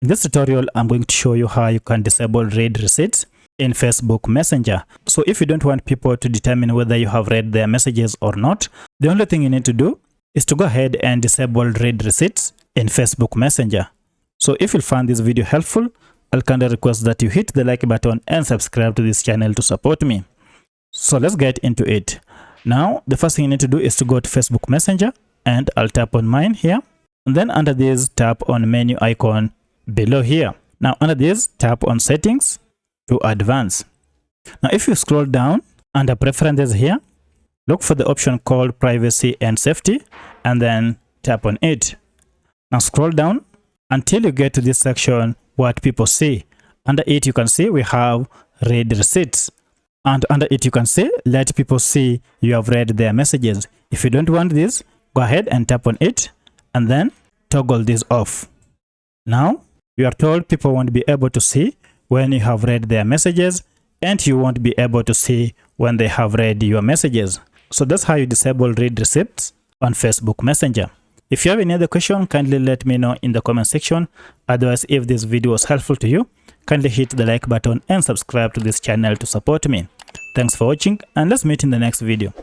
In this tutorial, I'm going to show you how you can disable read receipts in Facebook Messenger. So if you don't want people to determine whether you have read their messages or not, the only thing you need to do is to go ahead and disable read receipts in Facebook Messenger. So if you found this video helpful, I'll kindly request that you hit the like button and subscribe to this channel to support me. So let's get into it. Now, the first thing you need to do is to go to Facebook Messenger, and I'll tap on mine here. And then under this, tap on menu icon below here. Now under this, tap on settings to advance. Now if you scroll down under preferences here, look for the option called privacy and safety, and then tap on it. Now scroll down until you get to this section, what people see. Under it, you can see we have read receipts. And under it, you can see let people see you have read their messages. If you don't want this, go ahead and tap on it and then toggle this off. Now you are told people won't be able to see when you have read their messages, and you won't be able to see when they have read your messages. So that's how you disable read receipts on Facebook Messenger. If you have any other question, kindly let me know in the comment section. Otherwise, if this video was helpful to you, kindly hit the like button and subscribe to this channel to support me. Thanks for watching, and let's meet in the next video.